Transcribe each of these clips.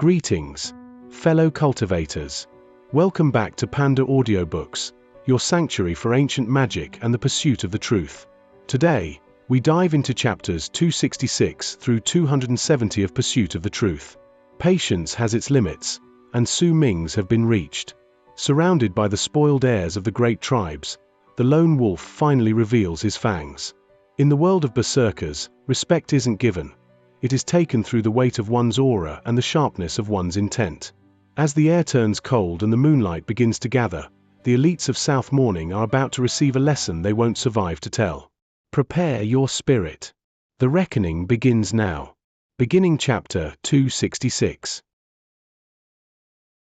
Greetings, fellow cultivators. Welcome back to Panda AudioBooks, your sanctuary for ancient magic and the pursuit of the truth. Today, we dive into chapters 266 through 270 of Pursuit of the Truth. Patience has its limits, and Su Ming's have been reached. Surrounded by the spoiled heirs of the great tribes, the lone wolf finally reveals his fangs. In the world of berserkers, respect isn't given. It is taken through the weight of one's aura and the sharpness of one's intent. As the air turns cold and the moonlight begins to gather, the elites of South Morning are about to receive a lesson they won't survive to tell. Prepare your spirit. The reckoning begins now. Beginning Chapter 266.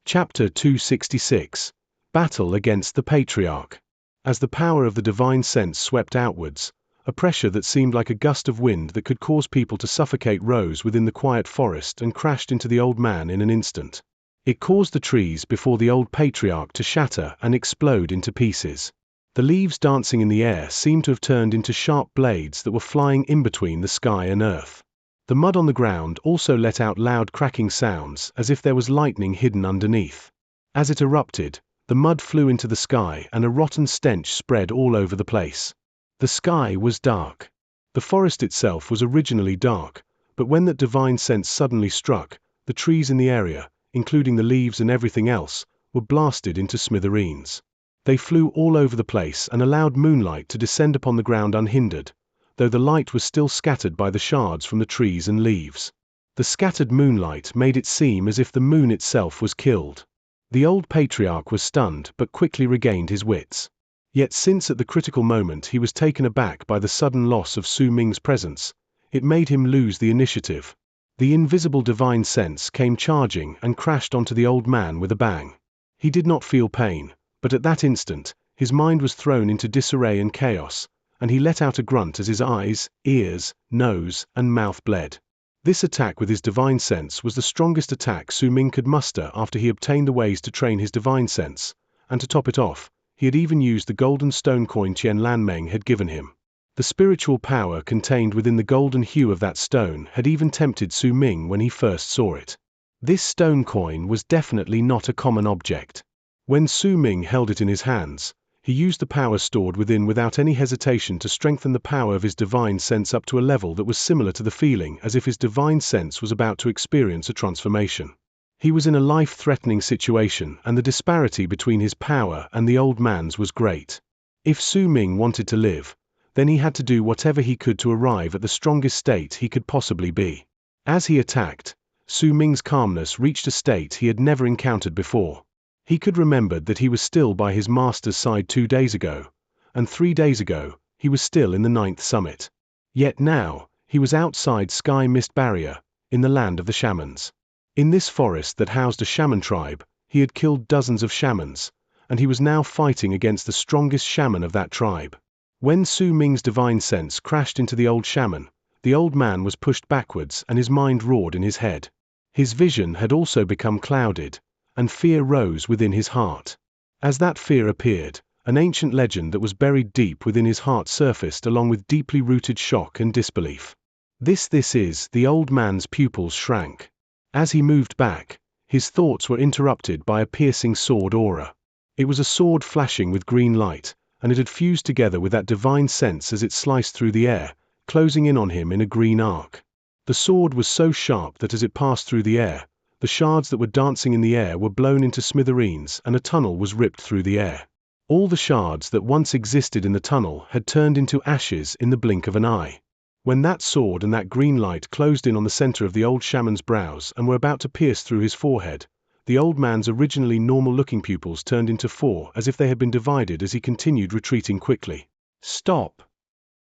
Chapter 266. Battle against the Patriarch. As the power of the divine sense swept outwards, a pressure that seemed like a gust of wind that could cause people to suffocate rose within the quiet forest and crashed into the old man in an instant. It caused the trees before the old patriarch to shatter and explode into pieces. The leaves dancing in the air seemed to have turned into sharp blades that were flying in between the sky and earth. The mud on the ground also let out loud cracking sounds as if there was lightning hidden underneath. As it erupted, the mud flew into the sky and a rotten stench spread all over the place. The sky was dark. The forest itself was originally dark, but when that divine sense suddenly struck, the trees in the area, including the leaves and everything else, were blasted into smithereens. They flew all over the place and allowed moonlight to descend upon the ground unhindered, though the light was still scattered by the shards from the trees and leaves. The scattered moonlight made it seem as if the moon itself was killed. The old patriarch was stunned but quickly regained his wits. Yet since at the critical moment he was taken aback by the sudden loss of Su Ming's presence, it made him lose the initiative. The invisible divine sense came charging and crashed onto the old man with a bang. He did not feel pain, but at that instant, his mind was thrown into disarray and chaos, and he let out a grunt as his eyes, ears, nose, and mouth bled. This attack with his divine sense was the strongest attack Su Ming could muster after he obtained the ways to train his divine sense, and to top it off, he had even used the golden stone coin Qian Lanmeng had given him. The spiritual power contained within the golden hue of that stone had even tempted Su Ming when he first saw it. This stone coin was definitely not a common object. When Su Ming held it in his hands, he used the power stored within without any hesitation to strengthen the power of his divine sense up to a level that was similar to the feeling as if his divine sense was about to experience a transformation. He was in a life-threatening situation and the disparity between his power and the old man's was great. If Su Ming wanted to live, then he had to do whatever he could to arrive at the strongest state he could possibly be. As he attacked, Su Ming's calmness reached a state he had never encountered before. He could remember that he was still by his master's side 2 days ago, and 3 days ago, he was still in the 9th summit. Yet now, he was outside Sky Mist Barrier, in the land of the shamans. In this forest that housed a shaman tribe, he had killed dozens of shamans, and he was now fighting against the strongest shaman of that tribe. When Su Ming's divine sense crashed into the old shaman, the old man was pushed backwards and his mind roared in his head. His vision had also become clouded, and fear rose within his heart. As that fear appeared, an ancient legend that was buried deep within his heart surfaced along with deeply rooted shock and disbelief. This is, the old man's pupils shrank. As he moved back, his thoughts were interrupted by a piercing sword aura. It was a sword flashing with green light, and it had fused together with that divine sense as it sliced through the air, closing in on him in a green arc. The sword was so sharp that as it passed through the air, the shards that were dancing in the air were blown into smithereens and a tunnel was ripped through the air. All the shards that once existed in the tunnel had turned into ashes in the blink of an eye. When that sword and that green light closed in on the center of the old shaman's brows and were about to pierce through his forehead, the old man's originally normal-looking pupils turned into 4 as if they had been divided as he continued retreating quickly. Stop!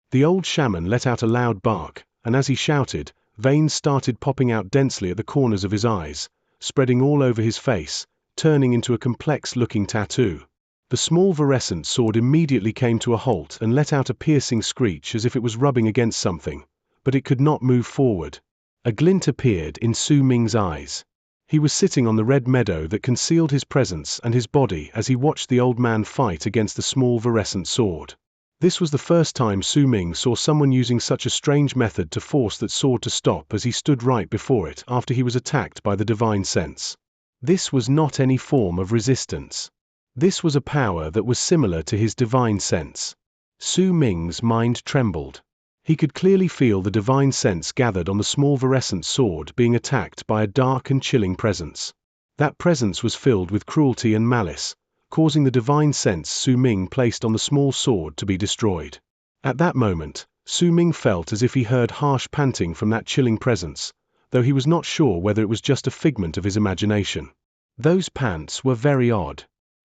The old shaman let out a loud bark, and as he shouted, veins started popping out densely at the corners of his eyes, spreading all over his face, turning into a complex-looking tattoo. The small virescent sword immediately came to a halt and let out a piercing screech as if it was rubbing against something, but it could not move forward. A glint appeared in Su Ming's eyes. He was sitting on the red meadow that concealed his presence and his body as he watched the old man fight against the small virescent sword. This was the first time Su Ming saw someone using such a strange method to force that sword to stop as he stood right before it after he was attacked by the divine sense. This was not any form of resistance. This was a power that was similar to his divine sense. Su Ming's mind trembled. He could clearly feel the divine sense gathered on the small virescent sword being attacked by a dark and chilling presence. That presence was filled with cruelty and malice, causing the divine sense Su Ming placed on the small sword to be destroyed. At that moment, Su Ming felt as if he heard harsh panting from that chilling presence, though he was not sure whether it was just a figment of his imagination. Those pants were very odd.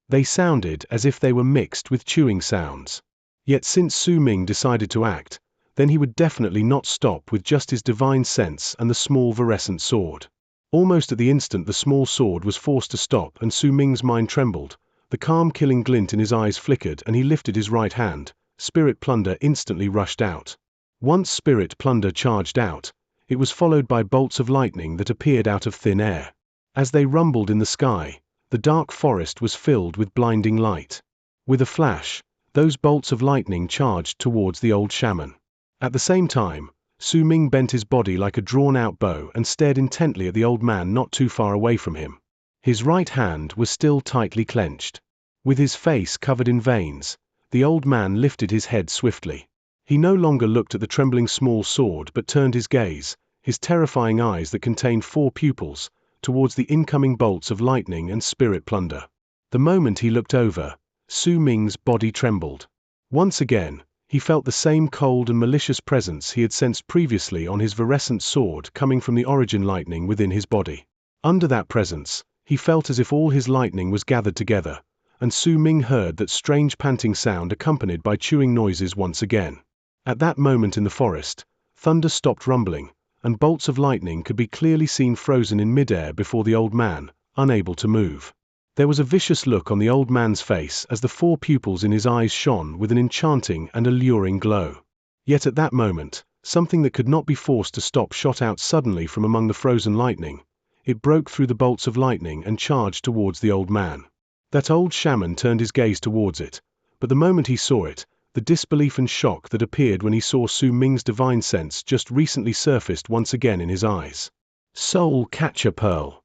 They sounded as if they were mixed with chewing sounds. Yet since Su Ming decided to act, then he would definitely not stop with just his divine sense and the small virescent sword. Almost at the instant the small sword was forced to stop and Su Ming's mind trembled, the calm killing glint in his eyes flickered and he lifted his right hand. Spirit Plunder instantly rushed out. Once Spirit Plunder charged out, it was followed by bolts of lightning that appeared out of thin air. As they rumbled in the sky, the dark forest was filled with blinding light. With a flash, those bolts of lightning charged towards the old shaman. At the same time, Su Ming bent his body like a drawn-out bow and stared intently at the old man not too far away from him. His right hand was still tightly clenched. With his face covered in veins, the old man lifted his head swiftly. He no longer looked at the trembling small sword but turned his gaze, his terrifying eyes that contained 4 pupils, towards the incoming bolts of lightning and Spirit Plunder. The moment he looked over, Su Ming's body trembled. Once again, he felt the same cold and malicious presence he had sensed previously on his virescent sword coming from the origin lightning within his body. Under that presence, he felt as if all his lightning was gathered together, and Su Ming heard that strange panting sound accompanied by chewing noises once again. At that moment in the forest, thunder stopped rumbling, and bolts of lightning could be clearly seen frozen in midair before the old man, unable to move. There was a vicious look on the old man's face as the 4 pupils in his eyes shone with an enchanting and alluring glow. Yet at that moment, something that could not be forced to stop shot out suddenly from among the frozen lightning. It broke through the bolts of lightning and charged towards the old man. That old shaman turned his gaze towards it, but the moment he saw it, the disbelief and shock that appeared when he saw Su Ming's divine sense just recently surfaced once again in his eyes. Soul Catcher Pearl.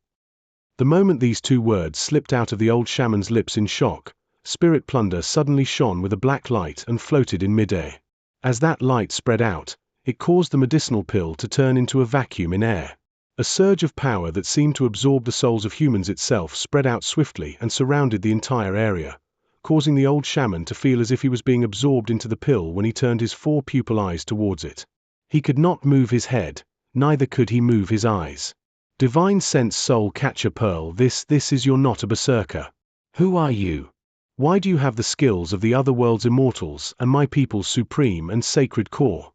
The moment these 2 words slipped out of the old shaman's lips in shock, Spirit Plunder suddenly shone with a black light and floated in midair. As that light spread out, it caused the medicinal pill to turn into a vacuum in air. A surge of power that seemed to absorb the souls of humans itself spread out swiftly and surrounded the entire area, causing the old shaman to feel as if he was being absorbed into the pill when he turned his 4 pupil eyes towards it. He could not move his head, neither could he move his eyes. Divine Sense Soul Catcher Pearl, this is you're not a berserker. Who are you? Why do you have the skills of the other world's immortals and my people's supreme and sacred core?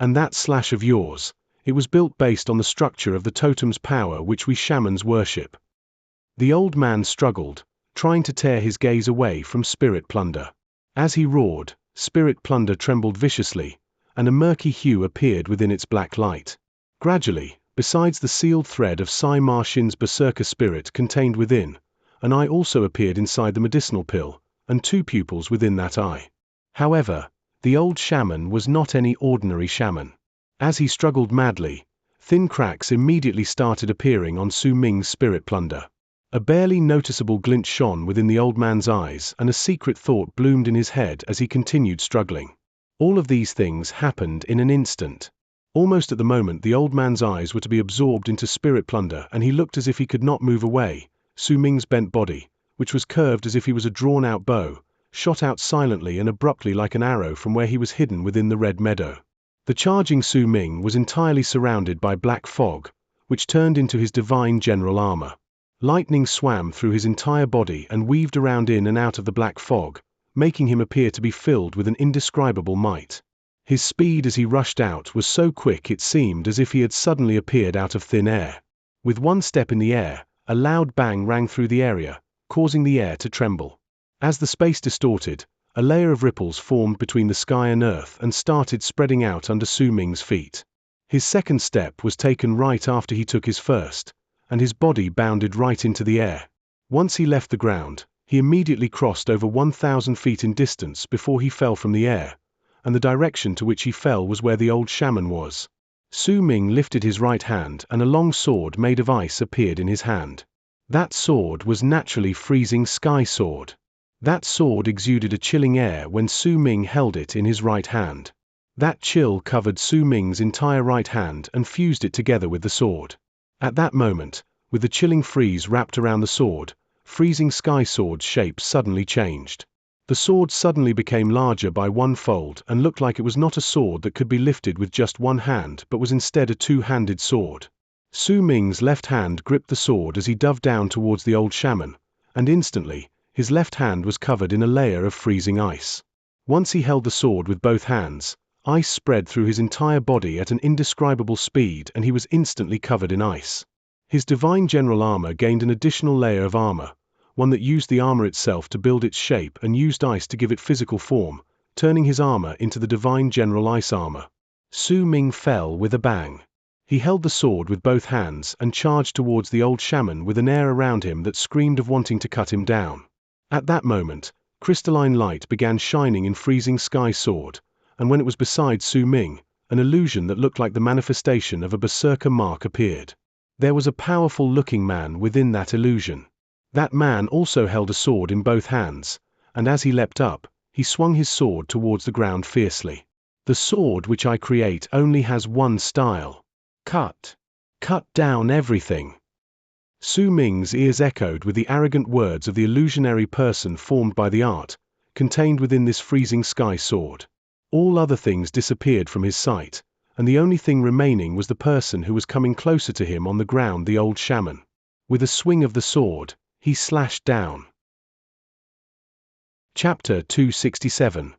And that slash of yours, it was built based on the structure of the totem's power which we shamans worship. The old man struggled, trying to tear his gaze away from Spirit Plunder. As he roared, Spirit Plunder trembled viciously, and a murky hue appeared within its black light. Gradually, besides the sealed thread of Sai Ma Xin's berserker spirit contained within, an eye also appeared inside the medicinal pill, and 2 pupils within that eye. However, the old shaman was not any ordinary shaman. As he struggled madly, thin cracks immediately started appearing on Su Ming's Spirit Plunder. A barely noticeable glint shone within the old man's eyes and a secret thought bloomed in his head as he continued struggling. All of these things happened in an instant. Almost at the moment the old man's eyes were to be absorbed into Spirit Plunder and he looked as if he could not move away, Su Ming's bent body, which was curved as if he was a drawn-out bow, shot out silently and abruptly like an arrow from where he was hidden within the red meadow. The charging Su Ming was entirely surrounded by black fog, which turned into his divine general armor. Lightning swam through his entire body and weaved around in and out of the black fog, making him appear to be filled with an indescribable might. His speed as he rushed out was so quick it seemed as if he had suddenly appeared out of thin air. With one step in the air, a loud bang rang through the area, causing the air to tremble. As the space distorted, a layer of ripples formed between the sky and earth and started spreading out under Su Ming's feet. His second step was taken right after he took his first, and his body bounded right into the air. Once he left the ground, he immediately crossed over 1,000 feet in distance before he fell from the air, and the direction to which he fell was where the old shaman was. Su Ming lifted his right hand and a long sword made of ice appeared in his hand. That sword was naturally freezing sky sword. That sword exuded a chilling air when Su Ming held it in his right hand. That chill covered Su Ming's entire right hand and fused it together with the sword. At that moment, with the chilling freeze wrapped around the sword, freezing sky sword's shape suddenly changed. The sword suddenly became larger by 1-fold and looked like it was not a sword that could be lifted with just one hand but was instead a two-handed sword. Su Ming's left hand gripped the sword as he dove down towards the old shaman, and instantly, his left hand was covered in a layer of freezing ice. Once he held the sword with both hands, ice spread through his entire body at an indescribable speed and he was instantly covered in ice. His divine general armor gained an additional layer of armor, one that used the armor itself to build its shape and used ice to give it physical form, turning his armor into the divine general ice armor. Su Ming fell with a bang. He held the sword with both hands and charged towards the old shaman with an air around him that screamed of wanting to cut him down. At that moment, crystalline light began shining in freezing sky sword, and when it was beside Su Ming, an illusion that looked like the manifestation of a berserker mark appeared. There was a powerful-looking man within that illusion. That man also held a sword in both hands, and as he leapt up, he swung his sword towards the ground fiercely. The sword which I create only has one style. Cut. Cut down everything. Su Ming's ears echoed with the arrogant words of the illusionary person formed by the art, contained within this freezing sky sword. All other things disappeared from his sight, and the only thing remaining was the person who was coming closer to him on the ground, the old shaman. With a swing of the sword, he slashed down. Chapter 267.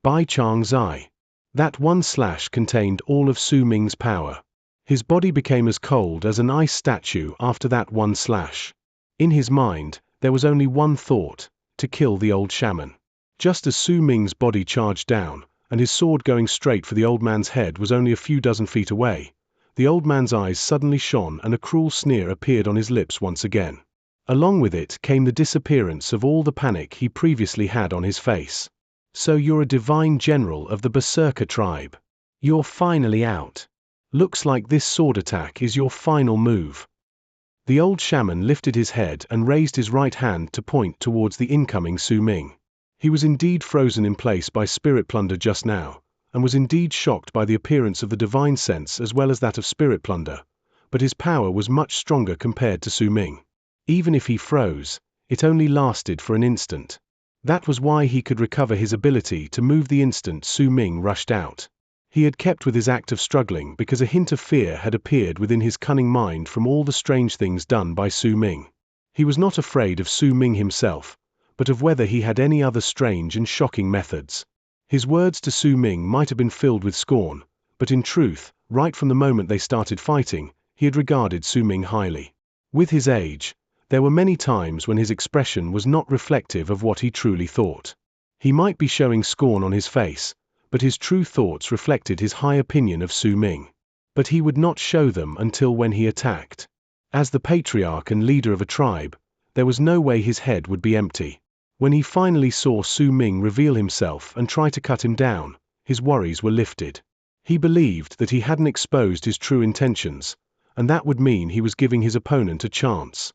By Xianxia. That one slash contained all of Su Ming's power. His body became as cold as an ice statue after that one slash. In his mind, there was only one thought: to kill the old shaman. Just as Su Ming's body charged down, and his sword going straight for the old man's head was only a few dozen feet away, the old man's eyes suddenly shone and a cruel sneer appeared on his lips once again. Along with it came the disappearance of all the panic he previously had on his face. So you're a divine general of the Berserker tribe. You're finally out. Looks like this sword attack is your final move. The old shaman lifted his head and raised his right hand to point towards the incoming Su Ming. He was indeed frozen in place by spirit plunder just now, and was indeed shocked by the appearance of the divine sense as well as that of spirit plunder, but his power was much stronger compared to Su Ming. Even if he froze, it only lasted for an instant. That was why he could recover his ability to move the instant Su Ming rushed out. He had kept with his act of struggling because a hint of fear had appeared within his cunning mind from all the strange things done by Su Ming. He was not afraid of Su Ming himself, but of whether he had any other strange and shocking methods. His words to Su Ming might have been filled with scorn, but in truth, right from the moment they started fighting, he had regarded Su Ming highly. With his age, there were many times when his expression was not reflective of what he truly thought. He might be showing scorn on his face, but his true thoughts reflected his high opinion of Su Ming. But he would not show them until when he attacked. As the patriarch and leader of a tribe, there was no way his head would be empty. When he finally saw Su Ming reveal himself and try to cut him down, his worries were lifted. He believed that he hadn't exposed his true intentions, and that would mean he was giving his opponent a chance.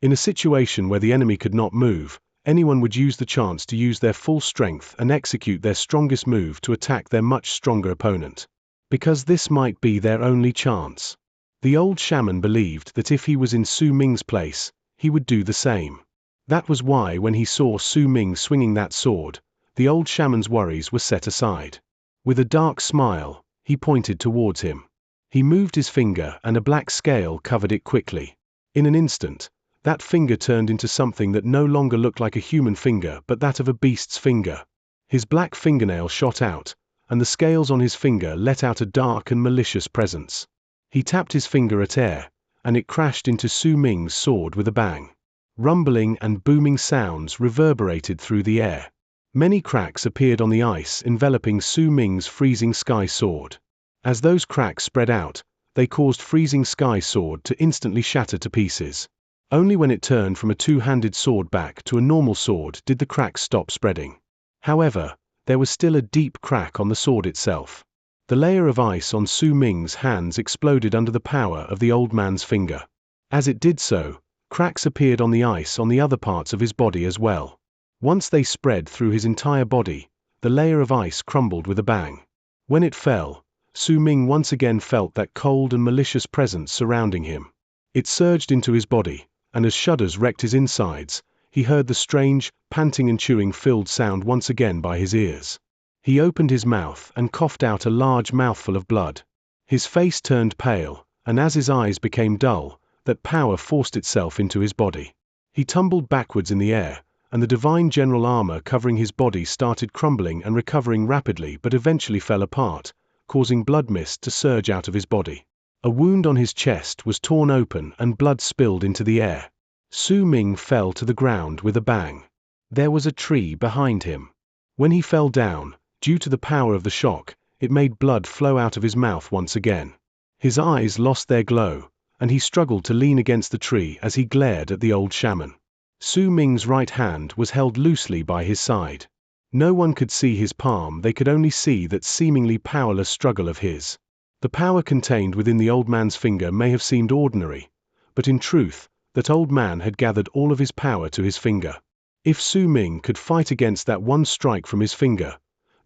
In a situation where the enemy could not move, anyone would use the chance to use their full strength and execute their strongest move to attack their much stronger opponent. Because this might be their only chance. The old shaman believed that if he was in Su Ming's place, he would do the same. That was why when he saw Su Ming swinging that sword, the old shaman's worries were set aside. With a dark smile, he pointed towards him. He moved his finger and a black scale covered it quickly. In an instant, that finger turned into something that no longer looked like a human finger but that of a beast's finger. His black fingernail shot out, and the scales on his finger let out a dark and malicious presence. He tapped his finger at air, and it crashed into Su Ming's sword with a bang. Rumbling and booming sounds reverberated through the air. Many cracks appeared on the ice enveloping Su Ming's freezing sky sword. As those cracks spread out, they caused freezing sky sword to instantly shatter to pieces. Only when it turned from a two-handed sword back to a normal sword did the cracks stop spreading. However, there was still a deep crack on the sword itself. The layer of ice on Su Ming's hands exploded under the power of the old man's finger. As it did so, cracks appeared on the ice on the other parts of his body as well. Once they spread through his entire body, the layer of ice crumbled with a bang. When it fell, Su Ming once again felt that cold and malicious presence surrounding him. It surged into his body, and as shudders wrecked his insides, he heard the strange, panting and chewing-filled sound once again by his ears. He opened his mouth and coughed out a large mouthful of blood. His face turned pale, and as his eyes became dull, that power forced itself into his body. He tumbled backwards in the air, and the divine general armor covering his body started crumbling and recovering rapidly but eventually fell apart, causing blood mist to surge out of his body. A wound on his chest was torn open and blood spilled into the air. Su Ming fell to the ground with a bang. There was a tree behind him. When he fell down, due to the power of the shock, it made blood flow out of his mouth once again. His eyes lost their glow, and he struggled to lean against the tree as he glared at the old shaman. Su Ming's right hand was held loosely by his side. No one could see his palm, they could only see that seemingly powerless struggle of his. The power contained within the old man's finger may have seemed ordinary, but in truth, that old man had gathered all of his power to his finger. If Su Ming could fight against that one strike from his finger,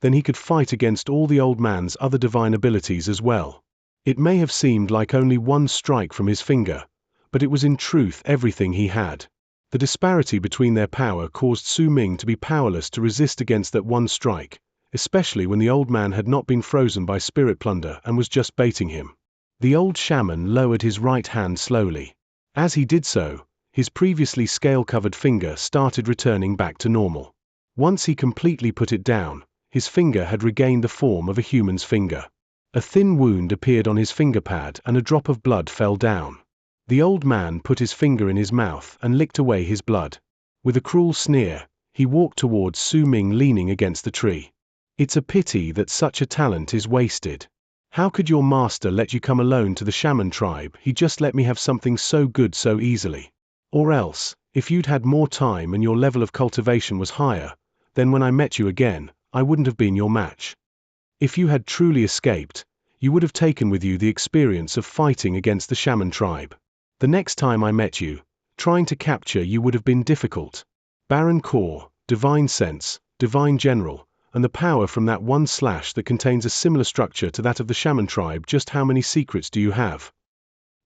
then he could fight against all the old man's other divine abilities as well. It may have seemed like only one strike from his finger, but it was in truth everything he had. The disparity between their power caused Su Ming to be powerless to resist against that one strike, especially when the old man had not been frozen by spirit plunder and was just baiting him. The old shaman lowered his right hand slowly. As he did so, his previously scale-covered finger started returning back to normal. Once he completely put it down, his finger had regained the form of a human's finger. A thin wound appeared on his finger pad and a drop of blood fell down. The old man put his finger in his mouth and licked away his blood. With a cruel sneer, he walked towards Su Ming leaning against the tree. It's a pity that such a talent is wasted. How could your master let you come alone to the shaman tribe? He just let me have something so good so easily. Or else, if you'd had more time and your level of cultivation was higher, then when I met you again, I wouldn't have been your match. If you had truly escaped, you would have taken with you the experience of fighting against the shaman tribe. The next time I met you, trying to capture you would have been difficult. Baron Core, Divine Sense, Divine General, and the power from that one slash that contains a similar structure to that of the shaman tribe. Just how many secrets do you have?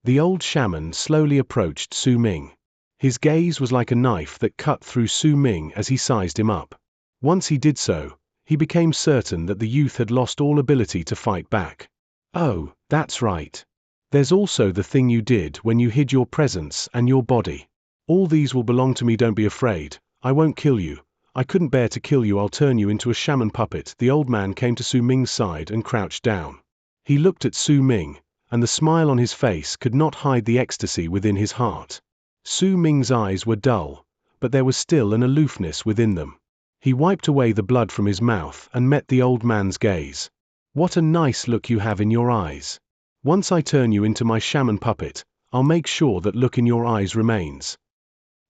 The old shaman slowly approached Su Ming. His gaze was like a knife that cut through Su Ming as he sized him up. Once he did so, he became certain that the youth had lost all ability to fight back. Oh, that's right. There's also the thing you did when you hid your presence and your body. All these will belong to me, don't be afraid, I won't kill you. I couldn't bear to kill you, I'll turn you into a shaman puppet. The old man came to Su Ming's side and crouched down. He looked at Su Ming, and the smile on his face could not hide the ecstasy within his heart. Su Ming's eyes were dull, but there was still an aloofness within them. He wiped away the blood from his mouth and met the old man's gaze. What a nice look you have in your eyes. Once I turn you into my shaman puppet, I'll make sure that look in your eyes remains.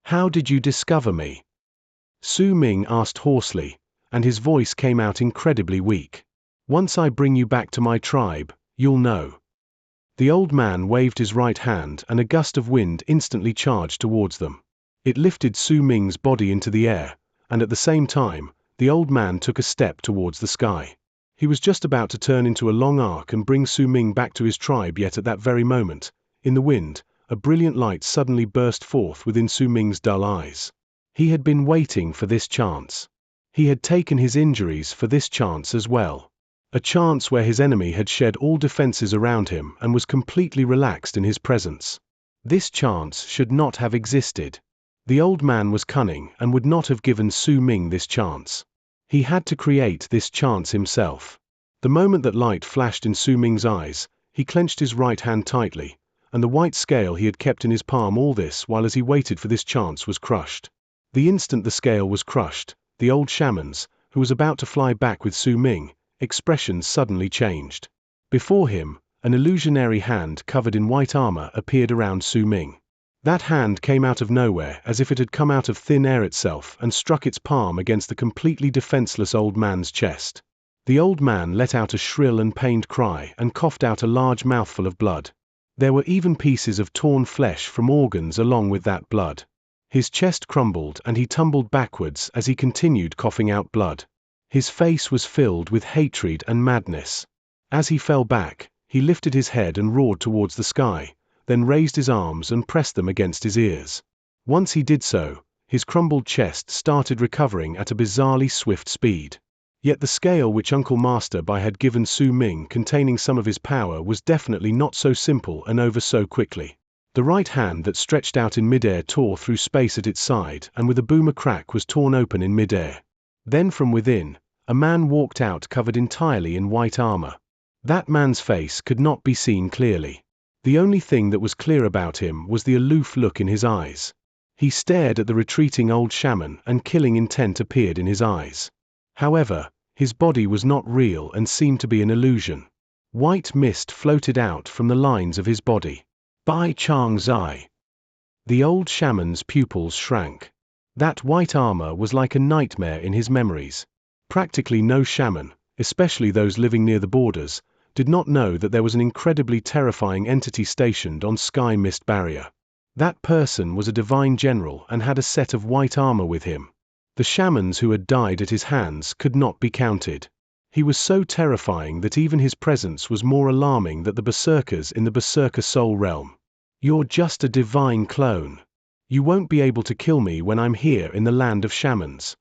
How did you discover me? Su Ming asked hoarsely, and his voice came out incredibly weak. Once I bring you back to my tribe, you'll know. The old man waved his right hand and a gust of wind instantly charged towards them. It lifted Su Ming's body into the air, and at the same time, the old man took a step towards the sky. He was just about to turn into a long arc and bring Su Ming back to his tribe, yet at that very moment, in the wind, a brilliant light suddenly burst forth within Su Ming's dull eyes. He had been waiting for this chance. He had taken his injuries for this chance as well. A chance where his enemy had shed all defenses around him and was completely relaxed in his presence. This chance should not have existed. The old man was cunning and would not have given Su Ming this chance. He had to create this chance himself. The moment that light flashed in Su Ming's eyes, he clenched his right hand tightly, and the white scale he had kept in his palm all this while as he waited for this chance was crushed. The instant the scale was crushed, the old shaman's, who was about to fly back with Su Ming, expression suddenly changed. Before him, an illusionary hand covered in white armor appeared around Su Ming. That hand came out of nowhere as if it had come out of thin air itself and struck its palm against the completely defenseless old man's chest. The old man let out a shrill and pained cry and coughed out a large mouthful of blood. There were even pieces of torn flesh from organs along with that blood. His chest crumbled and he tumbled backwards as he continued coughing out blood. His face was filled with hatred and madness. As he fell back, he lifted his head and roared towards the sky, then raised his arms and pressed them against his ears. Once he did so, his crumbled chest started recovering at a bizarrely swift speed. Yet the scale which Uncle Master Bai had given Su Ming containing some of his power was definitely not so simple and over so quickly. The right hand that stretched out in midair tore through space at its side and with a boom a crack was torn open in midair. Then from within, a man walked out covered entirely in white armor. That man's face could not be seen clearly. The only thing that was clear about him was the aloof look in his eyes. He stared at the retreating old shaman and killing intent appeared in his eyes. However, his body was not real and seemed to be an illusion. White mist floated out from the lines of his body. Bai Xianxia. The old shaman's pupils shrank. That white armor was like a nightmare in his memories. Practically no shaman, especially those living near the borders, did not know that there was an incredibly terrifying entity stationed on Sky Mist Barrier. That person was a divine general and had a set of white armor with him. The shamans who had died at his hands could not be counted. He was so terrifying that even his presence was more alarming than the berserkers in the berserker soul realm. You're just a divine clone. You won't be able to kill me when I'm here in the land of shamans.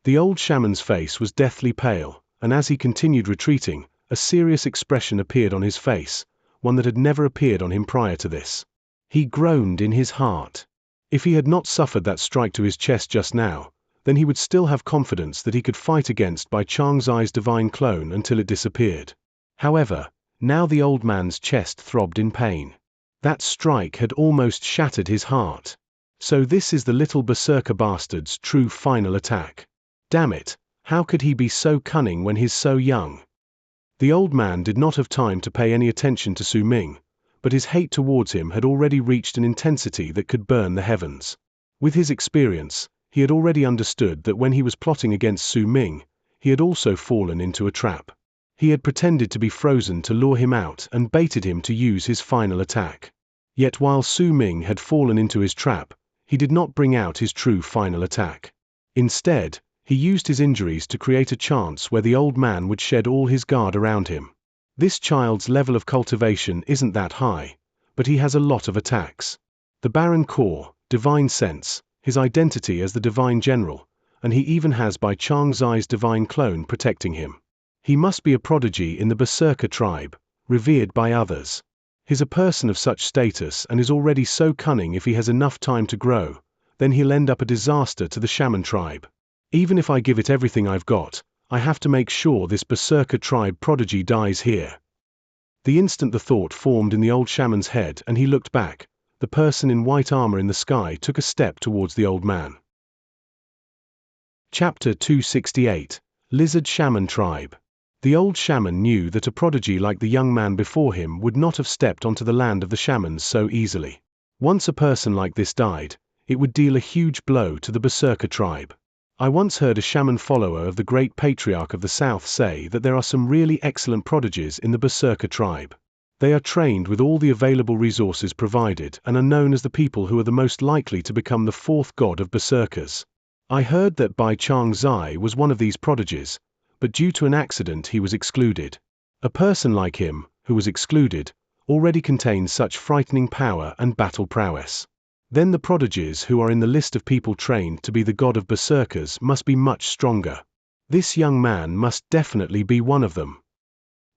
The old shaman's face was deathly pale, and as he continued retreating, a serious expression appeared on his face, one that had never appeared on him prior to this. He groaned in his heart. If he had not suffered that strike to his chest just now, then he would still have confidence that he could fight against Bai Xianxia's divine clone until it disappeared. However, now the old man's chest throbbed in pain. That strike had almost shattered his heart. So this is the little berserker bastard's true final attack. Damn it, how could he be so cunning when he's so young? The old man did not have time to pay any attention to Su Ming, but his hate towards him had already reached an intensity that could burn the heavens. With his experience, he had already understood that when he was plotting against Su Ming, he had also fallen into a trap. He had pretended to be frozen to lure him out and baited him to use his final attack. Yet while Su Ming had fallen into his trap, he did not bring out his true final attack. Instead, he used his injuries to create a chance where the old man would shed all his guard around him. This child's level of cultivation isn't that high, but he has a lot of attacks. The Baron Core, Divine Sense, his identity as the Divine General, and he even has Bai Xianxia's divine clone protecting him. He must be a prodigy in the Berserker tribe, revered by others. He's a person of such status and is already so cunning. If he has enough time to grow, then he'll end up a disaster to the shaman tribe. Even if I give it everything I've got, I have to make sure this Berserker tribe prodigy dies here. The instant the thought formed in the old shaman's head and he looked back, the person in white armor in the sky took a step towards the old man. Chapter 268, Lizard Shaman Tribe. The old shaman knew that a prodigy like the young man before him would not have stepped onto the land of the shamans so easily. Once a person like this died, it would deal a huge blow to the Berserker tribe. I once heard a shaman follower of the great patriarch of the south say that there are some really excellent prodigies in the Berserker tribe. They are trained with all the available resources provided and are known as the people who are the most likely to become the fourth god of berserkers. I heard that Bai Xianxia was one of these prodigies, but due to an accident he was excluded. A person like him, who was excluded, already contains such frightening power and battle prowess. Then the prodigies who are in the list of people trained to be the god of berserkers must be much stronger. This young man must definitely be one of them.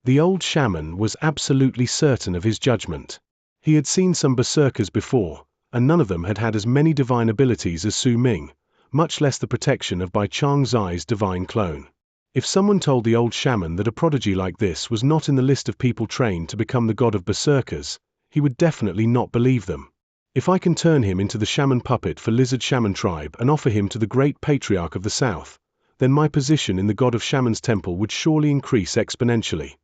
The old shaman was absolutely certain of his judgment. He had seen some berserkers before, and none of them had had as many divine abilities as Su Ming, much less the protection of Bai Xianxia's divine clone. If someone told the old shaman that a prodigy like this was not in the list of people trained to become the god of berserkers, he would definitely not believe them. If I can turn him into the shaman puppet for Lizard Shaman Tribe and offer him to the great patriarch of the south, then my position in the god of shamans temple would surely increase exponentially.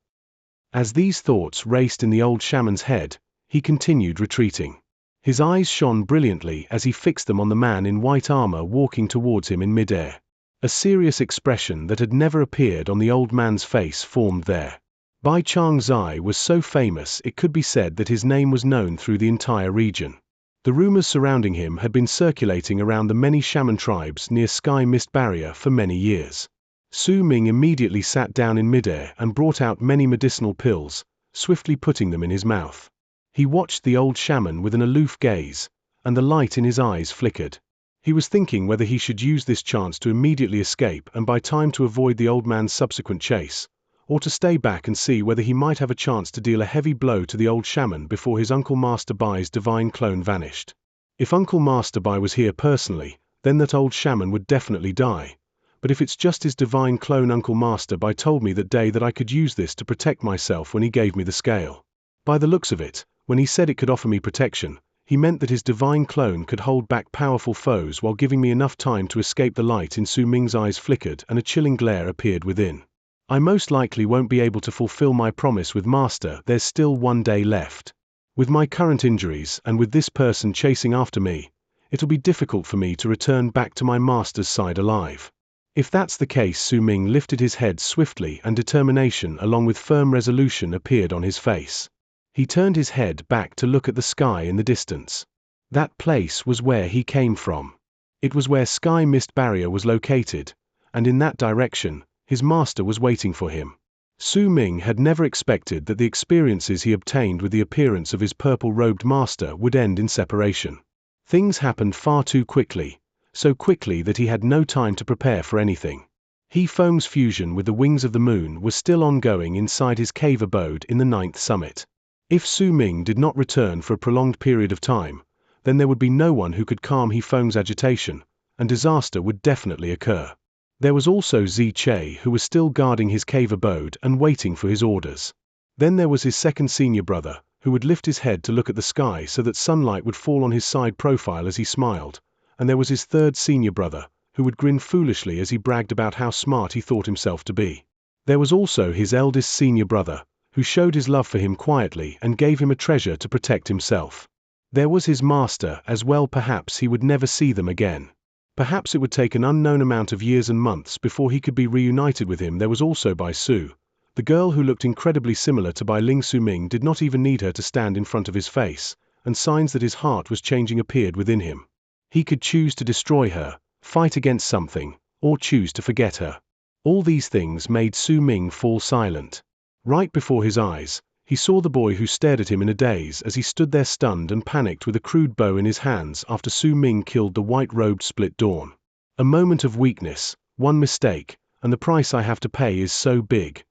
As these thoughts raced in the old shaman's head, he continued retreating. His eyes shone brilliantly as he fixed them on the man in white armor walking towards him in midair. A serious expression that had never appeared on the old man's face formed there. Bai Changzai was so famous it could be said that his name was known through the entire region. The rumors surrounding him had been circulating around the many shaman tribes near Sky Mist Barrier for many years. Su Ming immediately sat down in midair and brought out many medicinal pills, swiftly putting them in his mouth. He watched the old shaman with an aloof gaze, and the light in his eyes flickered. He was thinking whether he should use this chance to immediately escape and buy time to avoid the old man's subsequent chase, or to stay back and see whether he might have a chance to deal a heavy blow to the old shaman before his Uncle Master Bai's divine clone vanished. If Uncle Master Bai was here personally, then that old shaman would definitely die. But if it's just his divine clone, Uncle Master Bai told me that day that I could use this to protect myself when he gave me the scale. By the looks of it, when he said it could offer me protection, he meant that his divine clone could hold back powerful foes while giving me enough time to escape. The light in Su Ming's eyes flickered and a chilling glare appeared within. I most likely won't be able to fulfill my promise with Master. There's still one day left. With my current injuries and with this person chasing after me, it'll be difficult for me to return back to my master's side alive. If that's the case, Su Ming lifted his head swiftly and determination along with firm resolution appeared on his face. He turned his head back to look at the sky in the distance. That place was where he came from. It was where Sky Mist Barrier was located, and in that direction, his master was waiting for him. Su Ming had never expected that the experiences he obtained with the appearance of his purple-robed master would end in separation. Things happened far too quickly, so quickly that he had no time to prepare for anything. He Feng's fusion with the wings of the moon was still ongoing inside his cave abode in the 9th summit. If Su Ming did not return for a prolonged period of time, then there would be no one who could calm He Feng's agitation, and disaster would definitely occur. There was also Zi Che, who was still guarding his cave abode and waiting for his orders. Then there was his second senior brother, who would lift his head to look at the sky so that sunlight would fall on his side profile as he smiled, and there was his third senior brother, who would grin foolishly as he bragged about how smart he thought himself to be. There was also his eldest senior brother, who showed his love for him quietly and gave him a treasure to protect himself. There was his master as well. Perhaps he would never see them again. Perhaps it would take an unknown amount of years and months before he could be reunited with him. There was also Bai Su. The girl who looked incredibly similar to Bai Ling. Su Ming did not even need her to stand in front of his face, and signs that his heart was changing appeared within him. He could choose to destroy her, fight against something, or choose to forget her. All these things made Su Ming fall silent. Right before his eyes, he saw the boy who stared at him in a daze as he stood there stunned and panicked with a crude bow in his hands after Su Ming killed the white-robed Split Dawn. A moment of weakness, one mistake, and the price I have to pay is so big.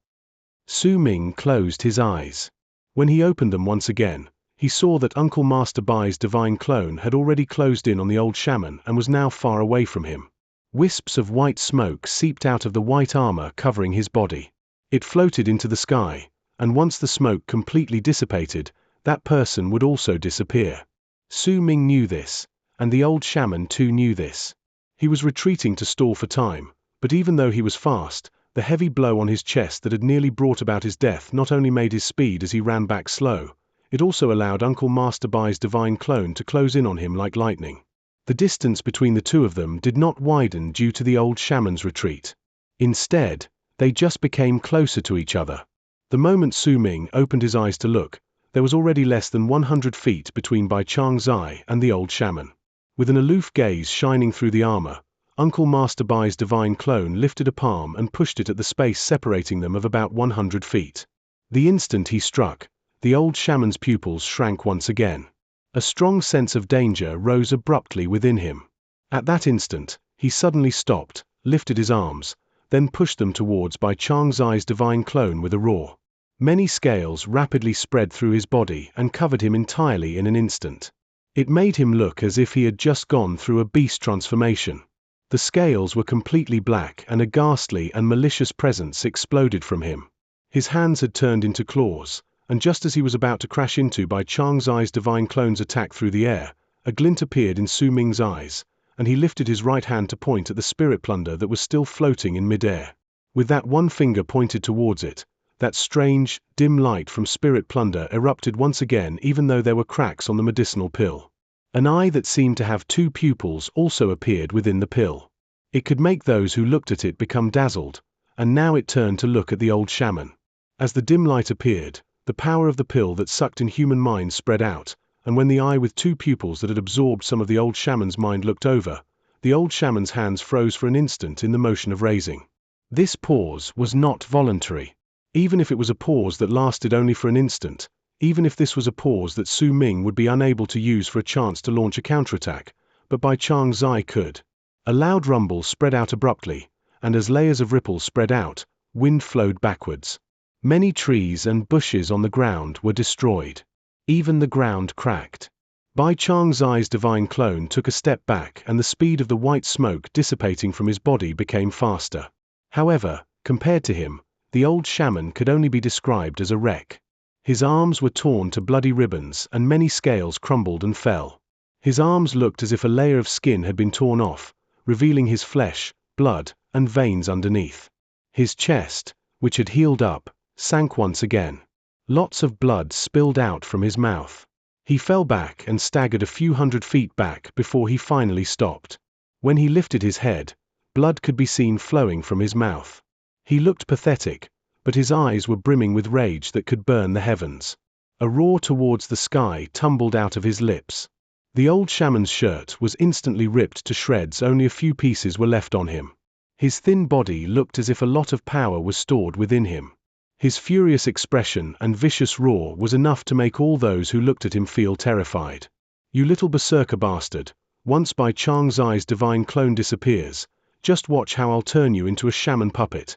Su Ming closed his eyes. When he opened them once again, he saw that Uncle Master Bai's divine clone had already closed in on the old shaman and was now far away from him. Wisps of white smoke seeped out of the white armor covering his body. It floated into the sky, and once the smoke completely dissipated, that person would also disappear. Su Ming knew this, and the old shaman too knew this. He was retreating to stall for time, but even though he was fast, the heavy blow on his chest that had nearly brought about his death not only made his speed as he ran back slow, it also allowed Uncle Master Bai's divine clone to close in on him like lightning. The distance between the two of them did not widen due to the old shaman's retreat. Instead, they just became closer to each other. The moment Su Ming opened his eyes to look, there was already less than 100 feet between Bai Changzai and the old shaman. With an aloof gaze shining through the armor, Uncle Master Bai's divine clone lifted a palm and pushed it at the space separating them of about 100 feet. The instant he struck, the old shaman's pupils shrank once again. A strong sense of danger rose abruptly within him. At that instant, he suddenly stopped, lifted his arms, then pushed them towards Bai Changzai's divine clone with a roar. Many scales rapidly spread through his body and covered him entirely in an instant. It made him look as if he had just gone through a beast transformation. The scales were completely black and a ghastly and malicious presence exploded from him. His hands had turned into claws, and just as he was about to crash into Bai Changzai's divine clone's attack through the air, a glint appeared in Su Ming's eyes, and he lifted his right hand to point at the spirit plunder that was still floating in midair. With that one finger pointed towards it, that strange, dim light from spirit plunder erupted once again even though there were cracks on the medicinal pill. An eye that seemed to have two pupils also appeared within the pill. It could make those who looked at it become dazzled, and now it turned to look at the old shaman. As the dim light appeared, the power of the pill that sucked in human minds spread out, and when the eye with two pupils that had absorbed some of the old shaman's mind looked over, the old shaman's hands froze for an instant in the motion of raising. This pause was not voluntary. Even if it was a pause that lasted only for an instant, even if this was a pause that Su Ming would be unable to use for a chance to launch a counterattack, but Bai Xianxia could. A loud rumble spread out abruptly, and as layers of ripples spread out, wind flowed backwards. Many trees and bushes on the ground were destroyed. Even the ground cracked. Bai Xianxia's divine clone took a step back, and the speed of the white smoke dissipating from his body became faster. However, compared to him, the old shaman could only be described as a wreck. His arms were torn to bloody ribbons, and many scales crumbled and fell. His arms looked as if a layer of skin had been torn off, revealing his flesh, blood, and veins underneath. His chest, which had healed up, sank once again. Lots of blood spilled out from his mouth. He fell back and staggered a few 100 feet back before he finally stopped. When he lifted his head, blood could be seen flowing from his mouth. He looked pathetic, but his eyes were brimming with rage that could burn the heavens. A roar towards the sky tumbled out of his lips. The old shaman's shirt was instantly ripped to shreds, only a few pieces were left on him. His thin body looked as if a lot of power was stored within him. His furious expression and vicious roar was enough to make all those who looked at him feel terrified. You little berserker bastard, once Bai Xianxia's divine clone disappears, just watch how I'll turn you into a shaman puppet.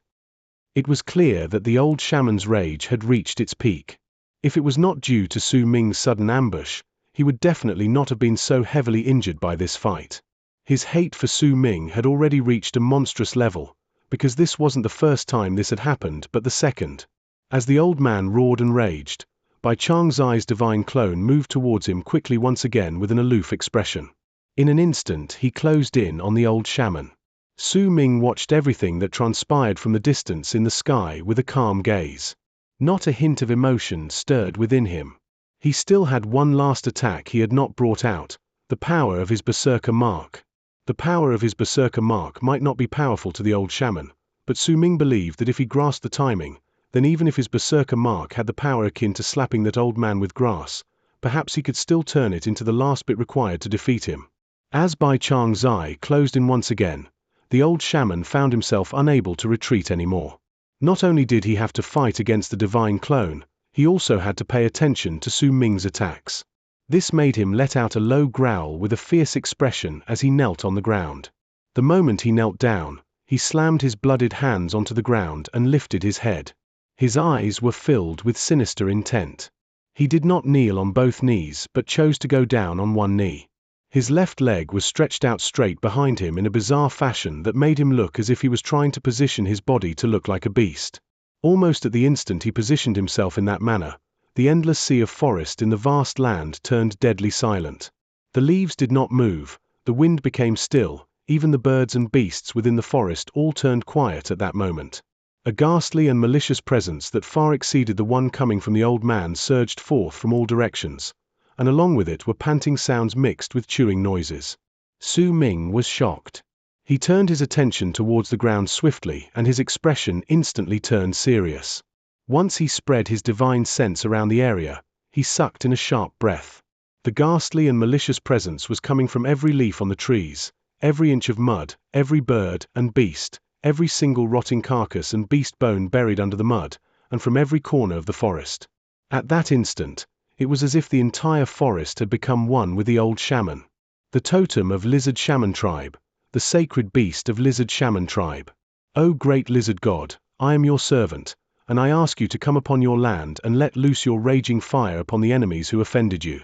It was clear that the old shaman's rage had reached its peak. If it was not due to Su Ming's sudden ambush, he would definitely not have been so heavily injured by this fight. His hate for Su Ming had already reached a monstrous level, because this wasn't the first time this had happened but the second. As the old man roared and raged, Bai Xianxia's divine clone moved towards him quickly once again with an aloof expression. In an instant he closed in on the old shaman. Su Ming watched everything that transpired from the distance in the sky with a calm gaze. Not a hint of emotion stirred within him. He still had one last attack he had not brought out, the power of his berserker mark. The power of his berserker mark might not be powerful to the old shaman, but Su Ming believed that if he grasped the timing, then even if his berserker mark had the power akin to slapping that old man with grass, perhaps he could still turn it into the last bit required to defeat him. As Bai Xianxia closed in once again, the old shaman found himself unable to retreat anymore. Not only did he have to fight against the divine clone, he also had to pay attention to Su Ming's attacks. This made him let out a low growl with a fierce expression as he knelt on the ground. The moment he knelt down, he slammed his blooded hands onto the ground and lifted his head. His eyes were filled with sinister intent. He did not kneel on both knees but chose to go down on one knee. His left leg was stretched out straight behind him in a bizarre fashion that made him look as if he was trying to position his body to look like a beast. Almost at the instant he positioned himself in that manner, the endless sea of forest in the vast land turned deadly silent. The leaves did not move, the wind became still, even the birds and beasts within the forest all turned quiet at that moment. A ghastly and malicious presence that far exceeded the one coming from the old man surged forth from all directions, and along with it were panting sounds mixed with chewing noises. Su Ming was shocked. He turned his attention towards the ground swiftly, and his expression instantly turned serious. Once he spread his divine sense around the area, he sucked in a sharp breath. The ghastly and malicious presence was coming from every leaf on the trees, every inch of mud, every bird and beast, every single rotting carcass and beast bone buried under the mud, and from every corner of the forest. At that instant, it was as if the entire forest had become one with the old shaman. The totem of lizard shaman tribe, the sacred beast of lizard shaman tribe. O great lizard god, I am your servant, and I ask you to come upon your land and let loose your raging fire upon the enemies who offended you.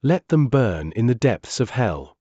Let them burn in the depths of hell.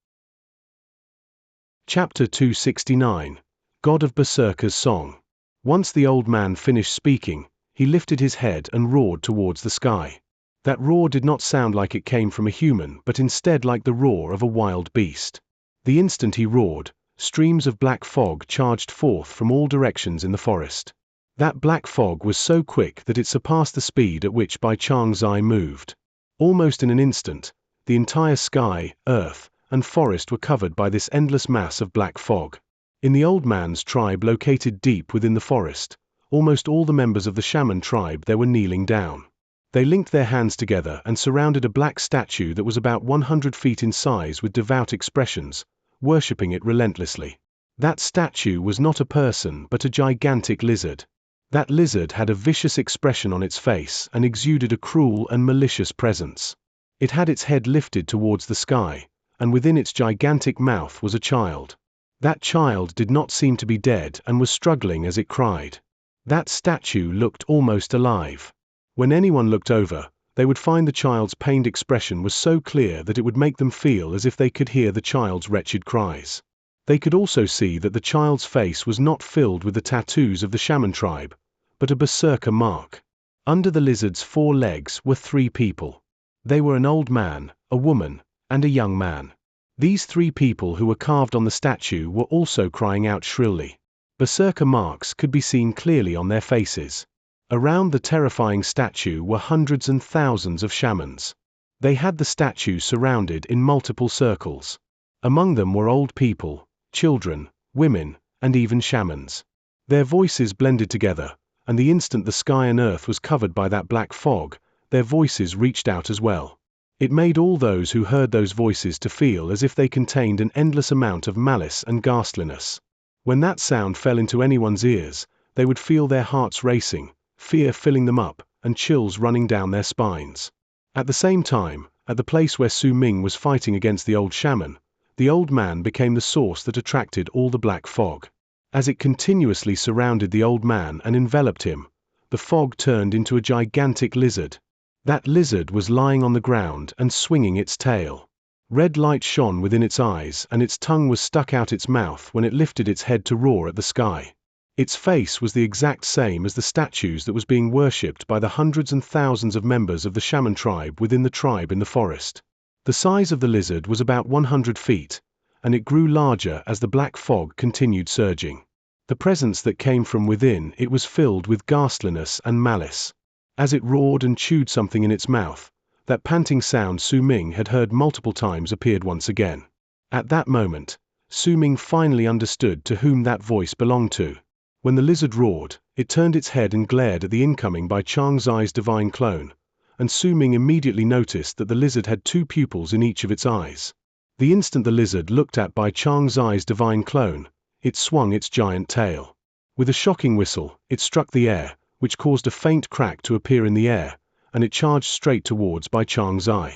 Chapter 269. God of Berserker's Song. Once the old man finished speaking, he lifted his head and roared towards the sky. That roar did not sound like it came from a human but instead like the roar of a wild beast. The instant he roared, streams of black fog charged forth from all directions in the forest. That black fog was so quick that it surpassed the speed at which Bai Xianxia moved. Almost in an instant, The entire sky, earth, and forest were covered by this endless mass of black fog. In the old man's tribe located deep within the forest, almost all the members of the shaman tribe there were kneeling down. They linked their hands together and surrounded a black statue that was about 100 feet in size with devout expressions, worshipping it relentlessly. That statue was not a person but a gigantic lizard. That lizard had a vicious expression on its face and exuded a cruel and malicious presence. It had its head lifted towards the sky, and within its gigantic mouth was a child. That child did not seem to be dead and was struggling as it cried. That statue looked almost alive. When anyone looked over, they would find the child's pained expression was so clear that it would make them feel as if they could hear the child's wretched cries. They could also see that the child's face was not filled with the tattoos of the shaman tribe, but a berserker mark. Under the lizard's 4 legs were 3 people. They were an old man, a woman, and a young man. These 3 people who were carved on the statue were also crying out shrilly. Berserker marks could be seen clearly on their faces. Around the terrifying statue were hundreds and thousands of shamans. They had the statue surrounded in multiple circles. Among them were old people, children, women, and even shamans. Their voices blended together, and the instant the sky and earth was covered by that black fog, their voices reached out as well. It made all those who heard those voices to feel as if they contained an endless amount of malice and ghastliness. When that sound fell into anyone's ears, they would feel their hearts racing, fear filling them up, and chills running down their spines. At the same time, at the place where Su Ming was fighting against the old shaman, the old man became the source that attracted all the black fog. As it continuously surrounded the old man and enveloped him, the fog turned into a gigantic lizard. That lizard was lying on the ground and swinging its tail. Red light shone within its eyes and its tongue was stuck out its mouth when it lifted its head to roar at the sky. Its face was the exact same as the statues that was being worshipped by the hundreds and thousands of members of the shaman tribe within the tribe in the forest. The size of the lizard was about 100 feet, and it grew larger as the black fog continued surging. The presence that came from within it was filled with ghastliness and malice. As it roared and chewed something in its mouth, that panting sound Su Ming had heard multiple times appeared once again. At that moment, Su Ming finally understood to whom that voice belonged to. When the lizard roared, it turned its head and glared at the incoming by Xianxia's divine clone, and Su Ming immediately noticed that the lizard had 2 pupils in each of its eyes. The instant the lizard looked at by Xianxia's divine clone, it swung its giant tail. With a shocking whistle, it struck the air, which caused a faint crack to appear in the air, and it charged straight towards Bai Xianxia.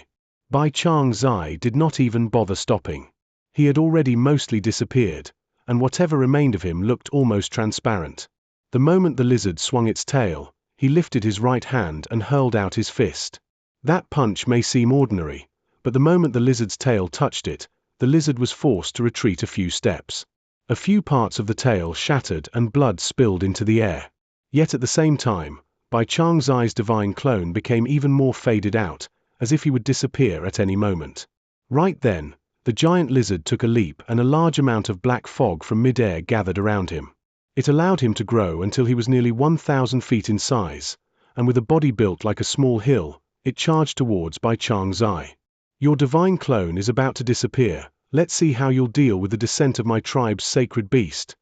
Bai Xianxia did not even bother stopping. He had already mostly disappeared, and whatever remained of him looked almost transparent. The moment the lizard swung its tail, he lifted his right hand and hurled out his fist. That punch may seem ordinary, but the moment the lizard's tail touched it, the lizard was forced to retreat a few steps. A few parts of the tail shattered and blood spilled into the air. Yet at the same time, Bai Xianxia's divine clone became even more faded out, as if he would disappear at any moment. Right then, the giant lizard took a leap and a large amount of black fog from mid-air gathered around him. It allowed him to grow until he was nearly 1,000 feet in size, and with a body built like a small hill, it charged towards Bai Xianxia. Your divine clone is about to disappear, let's see how you'll deal with the descent of my tribe's sacred beast.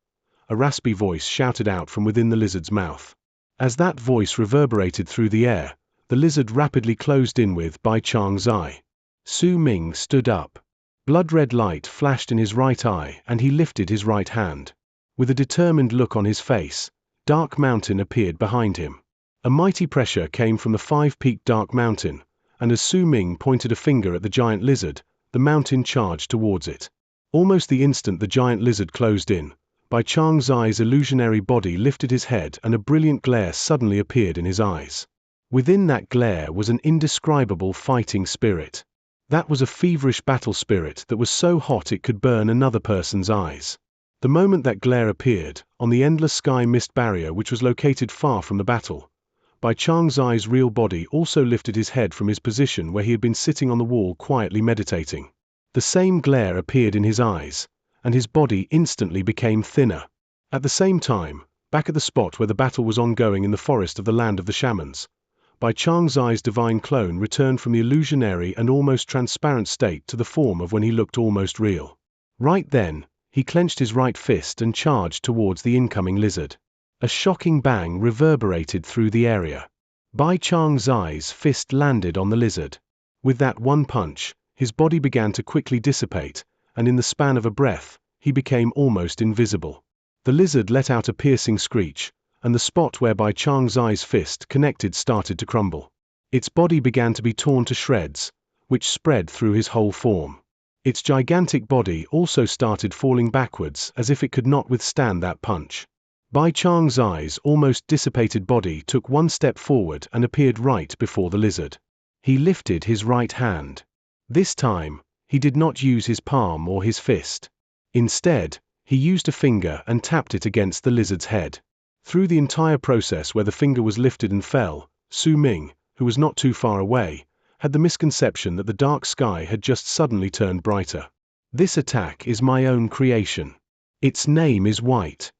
A raspy voice shouted out from within the lizard's mouth. As that voice reverberated through the air, the lizard rapidly closed in with Bai Xianxia. Su Ming stood up. Blood-red light flashed in his right eye and he lifted his right hand. With a determined look on his face, Dark Mountain appeared behind him. A mighty pressure came from the 5-peaked Dark Mountain, and as Su Ming pointed a finger at the giant lizard, the mountain charged towards it. Almost the instant the giant lizard closed in, Bai Xianxia's illusionary body lifted his head and a brilliant glare suddenly appeared in his eyes. Within that glare was an indescribable fighting spirit. That was a feverish battle spirit that was so hot it could burn another person's eyes. The moment that glare appeared, on the endless sky mist barrier which was located far from the battle, Bai Xianxia's real body also lifted his head from his position where he had been sitting on the wall quietly meditating. The same glare appeared in his eyes, and his body instantly became thinner. At the same time, back at the spot where the battle was ongoing in the forest of the land of the shamans, Bai Changzai's divine clone returned from the illusionary and almost transparent state to the form of when he looked almost real. Right then, he clenched his right fist and charged towards the incoming lizard. A shocking bang reverberated through the area. Bai Changzai's fist landed on the lizard. With that one punch, his body began to quickly dissipate, and in the span of a breath, he became almost invisible. The lizard let out a piercing screech, and the spot where Bai Changzai's fist connected started to crumble. Its body began to be torn to shreds, which spread through his whole form. Its gigantic body also started falling backwards as if it could not withstand that punch. Bai Changzai's almost dissipated body took one step forward and appeared right before the lizard. He lifted his right hand. This time, he did not use his palm or his fist. Instead, he used a finger and tapped it against the lizard's head. Through the entire process where the finger was lifted and fell, Su Ming, who was not too far away, had the misconception that the dark sky had just suddenly turned brighter. This attack is my own creation. Its name is white.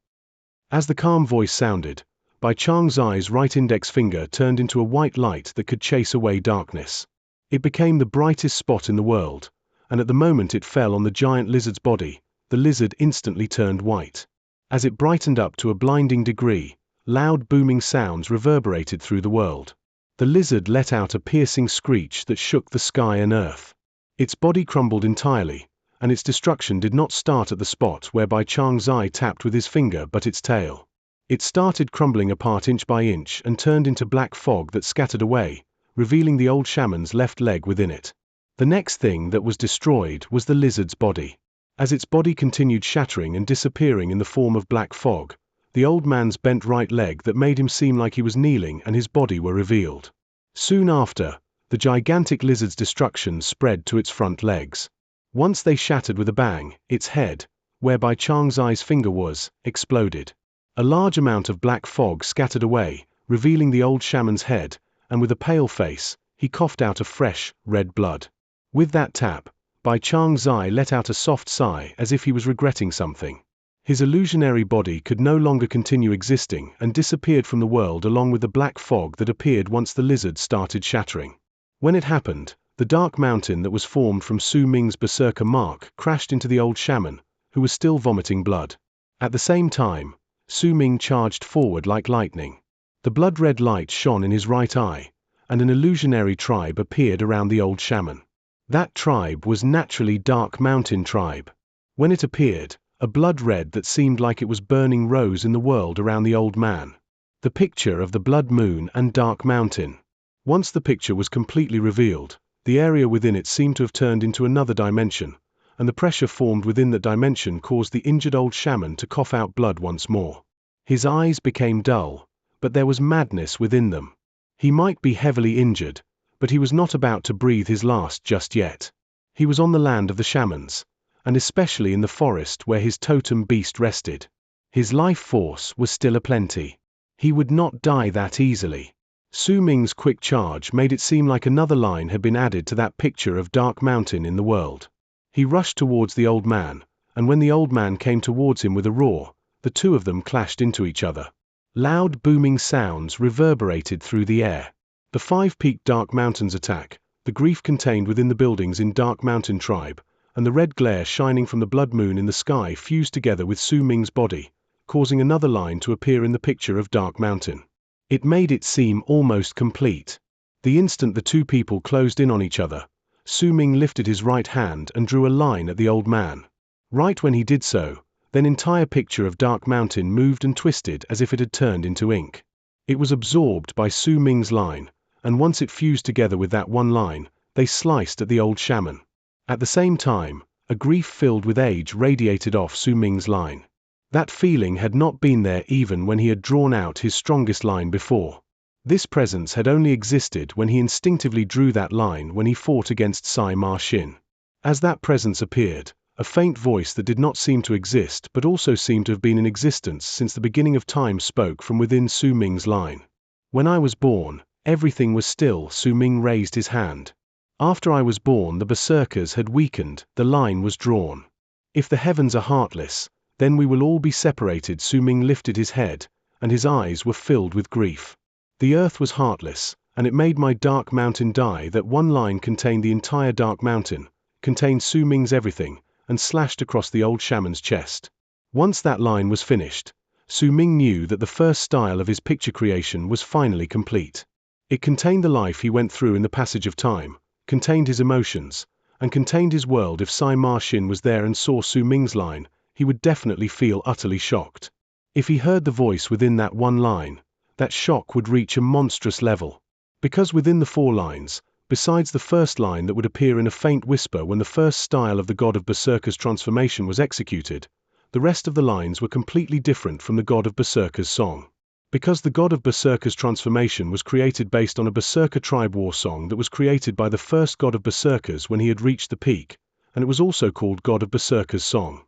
As the calm voice sounded, Bai Changzai's right index finger turned into a white light that could chase away darkness. It became the brightest spot in the world, and at the moment it fell on the giant lizard's body, the lizard instantly turned white. As it brightened up to a blinding degree, loud booming sounds reverberated through the world. The lizard let out a piercing screech that shook the sky and earth. Its body crumbled entirely, and its destruction did not start at the spot where Bai Changzai tapped with his finger but its tail. It started crumbling apart inch by inch and turned into black fog that scattered away, revealing the old shaman's left leg within it. The next thing that was destroyed was the lizard's body. As its body continued shattering and disappearing in the form of black fog, the old man's bent right leg that made him seem like he was kneeling and his body were revealed. Soon after, the gigantic lizard's destruction spread to its front legs. Once they shattered with a bang, its head, where Bai Changzai's finger was, exploded. A large amount of black fog scattered away, revealing the old shaman's head, and with a pale face, he coughed out a fresh, red blood. With that tap, Bai Changzai let out a soft sigh as if he was regretting something. His illusionary body could no longer continue existing and disappeared from the world along with the black fog that appeared once the lizard started shattering. When it happened, the dark mountain that was formed from Su Ming's berserker mark crashed into the old shaman, who was still vomiting blood. At the same time, Su Ming charged forward like lightning. The blood-red light shone in his right eye, and an illusionary tribe appeared around the old shaman. That tribe was naturally Dark Mountain Tribe. When it appeared, a blood red that seemed like it was burning rose in the world around the old man. The picture of the blood moon and Dark Mountain. Once the picture was completely revealed, the area within it seemed to have turned into another dimension, and the pressure formed within that dimension caused the injured old shaman to cough out blood once more. His eyes became dull, but there was madness within them. He might be heavily injured, but he was not about to breathe his last just yet. He was on the land of the shamans, and especially in the forest where his totem beast rested. His life force was still aplenty. He would not die that easily. Su Ming's quick charge made it seem like another line had been added to that picture of Dark Mountain in the world. He rushed towards the old man, and when the old man came towards him with a roar, the two of them clashed into each other. Loud booming sounds reverberated through the air. The five-peaked Dark Mountains attack, the grief contained within the buildings in Dark Mountain Tribe, and the red glare shining from the blood moon in the sky fused together with Su Ming's body, causing another line to appear in the picture of Dark Mountain. It made it seem almost complete. The instant the two people closed in on each other, Su Ming lifted his right hand and drew a line at the old man. Right when he did so, then entire picture of Dark Mountain moved and twisted as if it had turned into ink. It was absorbed by Su Ming's line, and once it fused together with that one line, they sliced at the old shaman. At the same time, a grief filled with age radiated off Su Ming's line. That feeling had not been there even when he had drawn out his strongest line before. This presence had only existed when he instinctively drew that line when he fought against Sai Ma Xin. As that presence appeared, a faint voice that did not seem to exist but also seemed to have been in existence since the beginning of time spoke from within Su Ming's line. When I was born, everything was still. Su Ming raised his hand. After I was born, the berserkers had weakened, the line was drawn. If the heavens are heartless, then we will all be separated. Su Ming lifted his head, and his eyes were filled with grief. The earth was heartless, and it made my dark mountain die. That one line contained the entire dark mountain, contained Su Ming's everything, and slashed across the old shaman's chest. Once that line was finished, Su Ming knew that the first style of his picture creation was finally complete. It contained the life he went through in the passage of time, contained his emotions, and contained his world. If Sima Xin was there and saw Su Ming's line, he would definitely feel utterly shocked. If he heard the voice within that one line, that shock would reach a monstrous level. Because within the 4 lines, besides the first line that would appear in a faint whisper when the first style of the God of Berserker's transformation was executed, the rest of the lines were completely different from the God of Berserker's song. Because the God of Berserker's transformation was created based on a Berserker tribe war song that was created by the first God of Berserkers when he had reached the peak, and it was also called God of Berserker's song.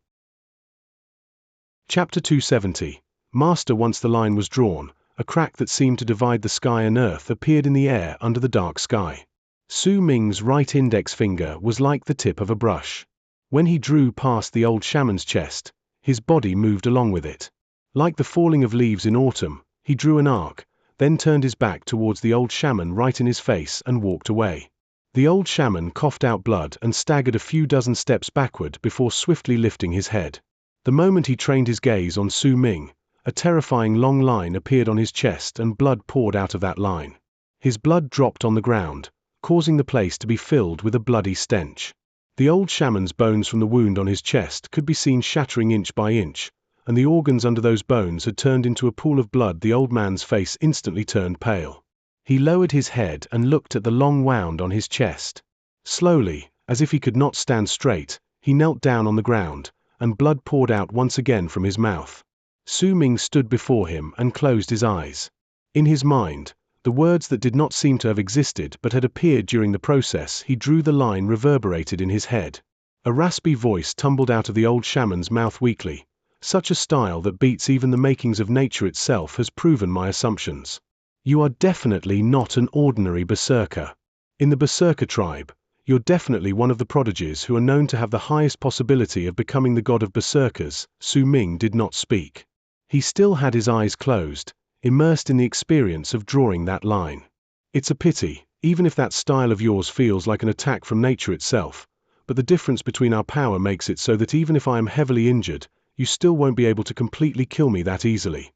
Chapter 270. Master. Once the line was drawn, a crack that seemed to divide the sky and earth appeared in the air under the dark sky. Su Ming's right index finger was like the tip of a brush. When he drew past the old shaman's chest, his body moved along with it. Like the falling of leaves in autumn, he drew an arc, then turned his back towards the old shaman right in his face and walked away. The old shaman coughed out blood and staggered a few dozen steps backward before swiftly lifting his head. The moment he trained his gaze on Su Ming, a terrifying long line appeared on his chest and blood poured out of that line. His blood dropped on the ground, causing the place to be filled with a bloody stench. The old shaman's bones from the wound on his chest could be seen shattering inch by inch, and the organs under those bones had turned into a pool of blood. The old man's face instantly turned pale. He lowered his head and looked at the long wound on his chest. Slowly, as if he could not stand straight, he knelt down on the ground, and blood poured out once again from his mouth. Su Ming stood before him and closed his eyes. In his mind, the words that did not seem to have existed but had appeared during the process he drew the line reverberated in his head. A raspy voice tumbled out of the old shaman's mouth weakly. Such a style that beats even the makings of nature itself has proven my assumptions. You are definitely not an ordinary berserker. In the berserker tribe, you're definitely one of the prodigies who are known to have the highest possibility of becoming the god of berserkers. Su Ming did not speak. He still had his eyes closed, immersed in the experience of drawing that line. It's a pity, even if that style of yours feels like an attack from nature itself, but the difference between our power makes it so that even if I am heavily injured, you still won't be able to completely kill me that easily.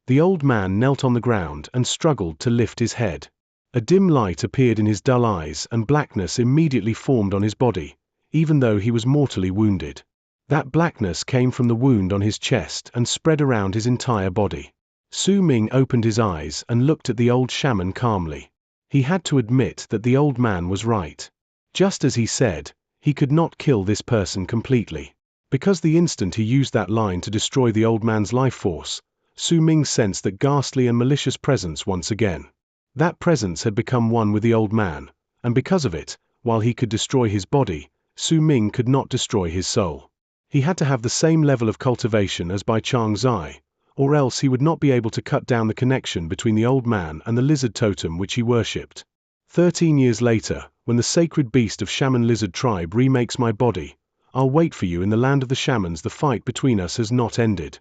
The old man knelt on the ground and struggled to lift his head. A dim light appeared in his dull eyes and blackness immediately formed on his body, even though he was mortally wounded. That blackness came from the wound on his chest and spread around his entire body. Su Ming opened his eyes and looked at the old shaman calmly. He had to admit that the old man was right. Just as he said, he could not kill this person completely. Because the instant he used that line to destroy the old man's life force, Su Ming sensed that ghastly and malicious presence once again. That presence had become one with the old man, and because of it, while he could destroy his body, Su Ming could not destroy his soul. He had to have the same level of cultivation as by Xianxia, or else he would not be able to cut down the connection between the old man and the lizard totem which he worshipped. 13 years later, when the sacred beast of shaman lizard tribe remakes my body, I'll wait for you in the land of the shamans. The fight between us has not ended.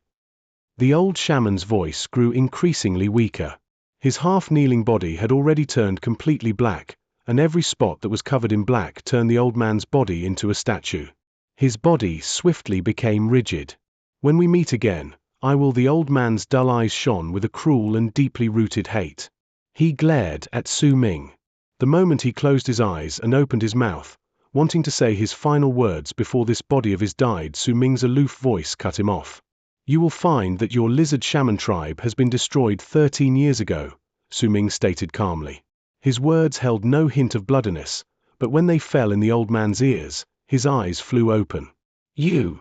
The old shaman's voice grew increasingly weaker. His half-kneeling body had already turned completely black, and every spot that was covered in black turned the old man's body into a statue. His body swiftly became rigid. When we meet again, I will. The old man's dull eyes shone with a cruel and deeply rooted hate. He glared at Su Ming. The moment he closed his eyes and opened his mouth, wanting to say his final words before this body of his died, Su Ming's aloof voice cut him off. You will find that your lizard shaman tribe has been destroyed 13 years ago, Su Ming stated calmly. His words held no hint of bloodiness, but when they fell in the old man's ears, his eyes flew open. You!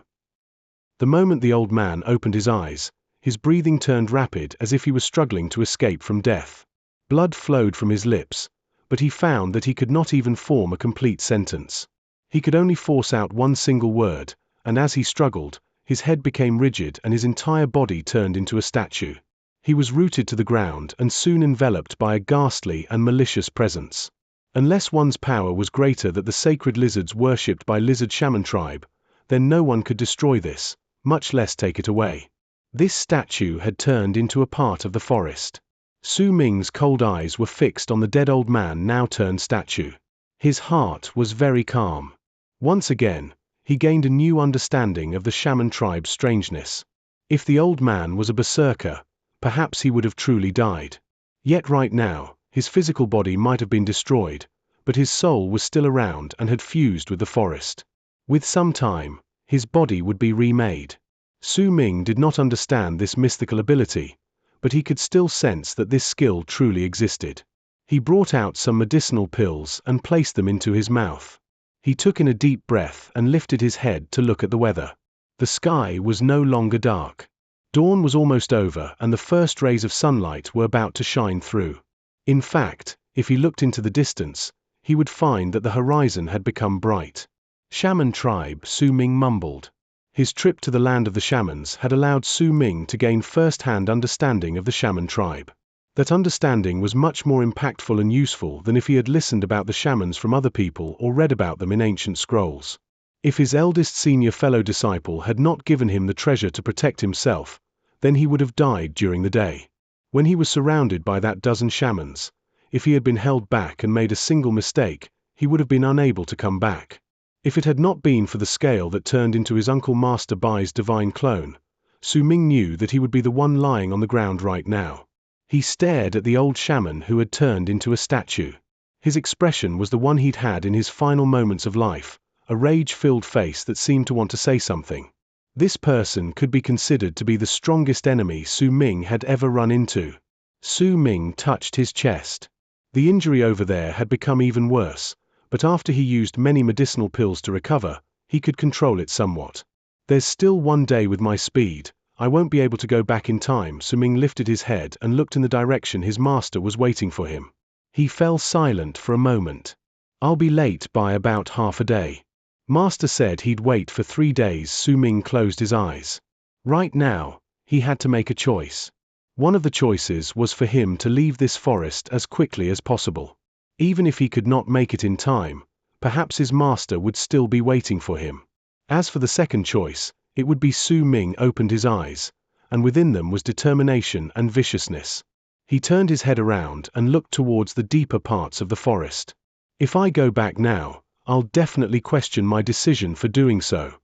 The moment the old man opened his eyes, his breathing turned rapid as if he was struggling to escape from death. Blood flowed from his lips, but he found that he could not even form a complete sentence. He could only force out one single word, and as he struggled, his head became rigid and his entire body turned into a statue. He was rooted to the ground and soon enveloped by a ghastly and malicious presence. Unless one's power was greater than the sacred lizards worshipped by lizard shaman tribe, then no one could destroy this, much less take it away. This statue had turned into a part of the forest. Su Ming's cold eyes were fixed on the dead old man now turned statue. His heart was very calm. Once again, he gained a new understanding of the shaman tribe's strangeness. If the old man was a berserker, perhaps he would have truly died. Yet right now, his physical body might have been destroyed, but his soul was still around and had fused with the forest. With some time, his body would be remade. Su Ming did not understand this mystical ability, but he could still sense that this skill truly existed. He brought out some medicinal pills and placed them into his mouth. He took in a deep breath and lifted his head to look at the weather. The sky was no longer dark. Dawn was almost over and the first rays of sunlight were about to shine through. In fact, if he looked into the distance, he would find that the horizon had become bright. Shaman tribe, Su Ming mumbled. His trip to the land of the shamans had allowed Su Ming to gain first-hand understanding of the shaman tribe. That understanding was much more impactful and useful than if he had listened about the shamans from other people or read about them in ancient scrolls. If his eldest senior fellow disciple had not given him the treasure to protect himself, then he would have died during the day. When he was surrounded by that dozen shamans, if he had been held back and made a single mistake, he would have been unable to come back. If it had not been for the scale that turned into his uncle Master Bai's divine clone, Su Ming knew that he would be the one lying on the ground right now. He stared at the old shaman who had turned into a statue. His expression was the one he'd had in his final moments of life, a rage-filled face that seemed to want to say something. This person could be considered to be the strongest enemy Su Ming had ever run into. Su Ming touched his chest. The injury over there had become even worse, but after he used many medicinal pills to recover, he could control it somewhat. There's still one day with my speed. I won't be able to go back in time. Su Ming lifted his head and looked in the direction his master was waiting for him. He fell silent for a moment. I'll be late by about half a day. Master said he'd wait for 3 days. Su Ming closed his eyes. Right now, he had to make a choice. One of the choices was for him to leave this forest as quickly as possible. Even if he could not make it in time, perhaps his master would still be waiting for him. As for the second choice, it would be Su Ming opened his eyes, and within them was determination and viciousness. He turned his head around and looked towards the deeper parts of the forest. If I go back now, I'll definitely question my decision for doing so.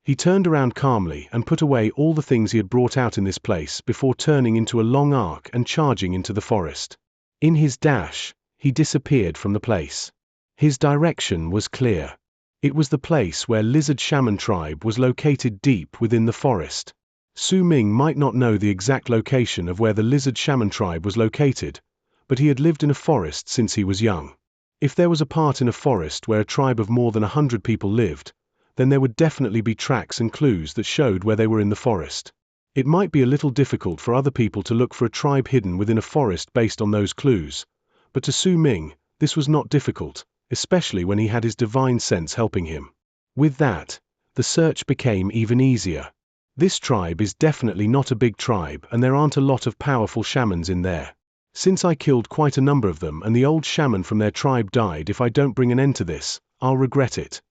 He turned around calmly and put away all the things he had brought out in this place before turning into a long arc and charging into the forest. In his dash, he disappeared from the place. His direction was clear. It was the place where Lizard Shaman tribe was located deep within the forest. Su Ming might not know the exact location of where the Lizard Shaman tribe was located, but he had lived in a forest since he was young. If there was a part in a forest where a tribe of more than 100 people lived, then there would definitely be tracks and clues that showed where they were in the forest. It might be a little difficult for other people to look for a tribe hidden within a forest based on those clues, but to Su Ming, this was not difficult, especially when he had his divine sense helping him. With that, the search became even easier. This tribe is definitely not a big tribe and there aren't a lot of powerful shamans in there. Since I killed quite a number of them and the old shaman from their tribe died, if I don't bring an end to this, I'll regret it.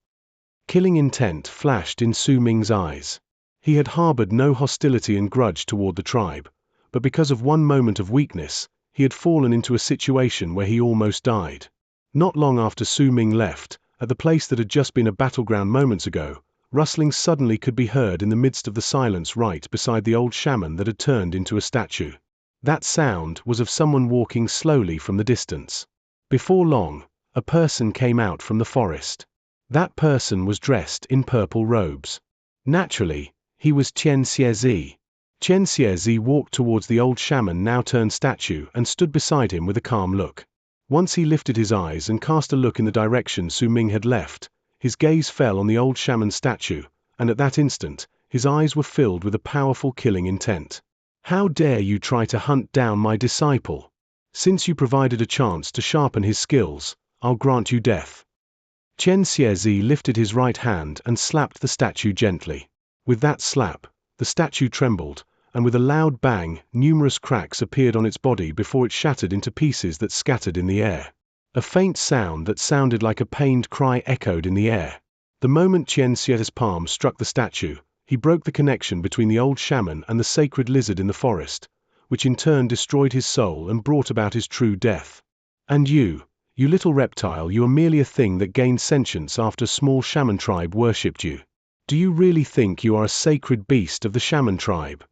Killing intent flashed in Su Ming's eyes. He had harbored no hostility and grudge toward the tribe, but because of one moment of weakness, he had fallen into a situation where he almost died. Not long after Su Ming left, at the place that had just been a battleground moments ago, rustling suddenly could be heard in the midst of the silence right beside the old shaman that had turned into a statue. That sound was of someone walking slowly from the distance. Before long, a person came out from the forest. That person was dressed in purple robes. Naturally, he was Xianxia. Xianxia walked towards the old shaman now turned statue and stood beside him with a calm look. Once he lifted his eyes and cast a look in the direction Su Ming had left, his gaze fell on the old shaman statue, and at that instant, his eyes were filled with a powerful killing intent. How dare you try to hunt down my disciple? Since you provided a chance to sharpen his skills, I'll grant you death. Xianxia lifted his right hand and slapped the statue gently. With that slap, the statue trembled, and with a loud bang, numerous cracks appeared on its body before it shattered into pieces that scattered in the air. A faint sound that sounded like a pained cry echoed in the air. The moment Xianxia's palm struck the statue, he broke the connection between the old shaman and the sacred lizard in the forest, which in turn destroyed his soul and brought about his true death. And you little reptile, you are merely a thing that gained sentience after a small shaman tribe worshipped you. Do you really think you are a sacred beast of the shaman tribe?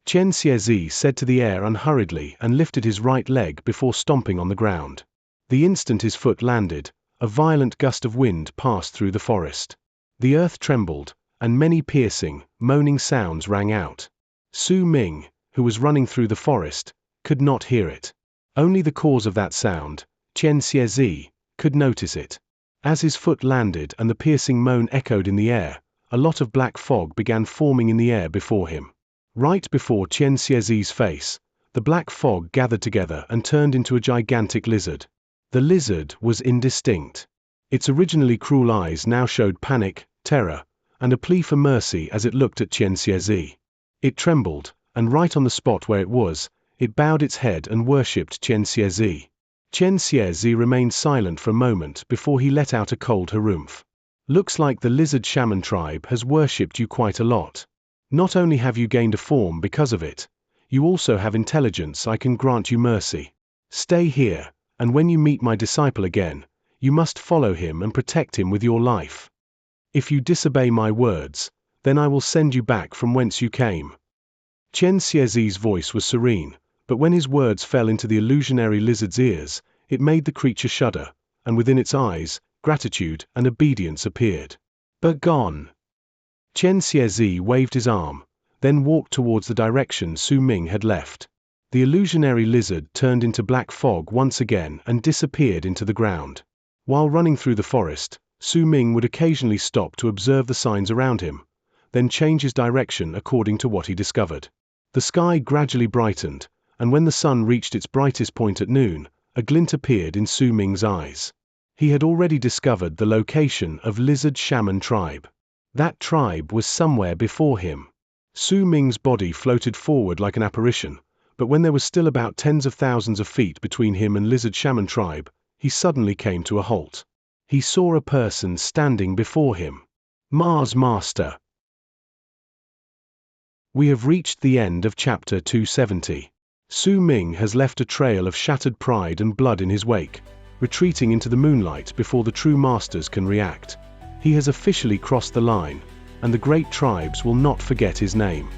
Xianxia said to the air unhurriedly and lifted his right leg before stomping on the ground. The instant his foot landed, a violent gust of wind passed through the forest. The earth trembled, and many piercing, moaning sounds rang out. Su Ming, who was running through the forest, could not hear it. Only the cause of that sound, Xianxia, could notice it. As his foot landed and the piercing moan echoed in the air, a lot of black fog began forming in the air before him. Right before Xianxia's face, the black fog gathered together and turned into a gigantic lizard. The lizard was indistinct. Its originally cruel eyes now showed panic, terror, and a plea for mercy as it looked at Xianxia. It trembled, and right on the spot where it was, it bowed its head and worshipped Xianxia. Xianxia remained silent for a moment before he let out a cold harumph. Looks like the lizard shaman tribe has worshipped you quite a lot. Not only have you gained a form because of it, you also have intelligence. I can grant you mercy. Stay here, and when you meet my disciple again, you must follow him and protect him with your life. If you disobey my words, then I will send you back from whence you came. Xianxia's voice was serene, but when his words fell into the illusionary lizard's ears, it made the creature shudder, and within its eyes, gratitude and obedience appeared. But gone. Xianxia waved his arm, then walked towards the direction Su Ming had left. The illusionary lizard turned into black fog once again and disappeared into the ground. While running through the forest, Su Ming would occasionally stop to observe the signs around him, then change his direction according to what he discovered. The sky gradually brightened, and when the sun reached its brightest point at noon, a glint appeared in Su Ming's eyes. He had already discovered the location of Lizard Shaman tribe. That tribe was somewhere before him. Su Ming's body floated forward like an apparition, but when there was still about tens of thousands of feet between him and Lizard Shaman tribe, he suddenly came to a halt. He saw a person standing before him. Mars Master. We have reached the end of chapter 270. Su Ming has left a trail of shattered pride and blood in his wake, retreating into the moonlight before the true masters can react. He has officially crossed the line, and the great tribes will not forget his name.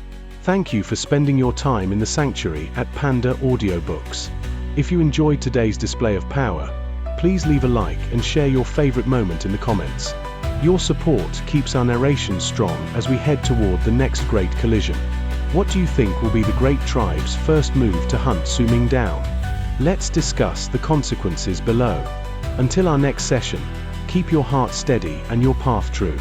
Thank you for spending your time in the sanctuary at Panda AudioBooks. If you enjoyed today's display of power, please leave a like and share your favorite moment in the comments. Your support keeps our narration strong as we head toward the next great collision. What do you think will be the great tribe's first move to hunt Su Ming down? Let's discuss the consequences below. Until our next session, keep your heart steady and your path true.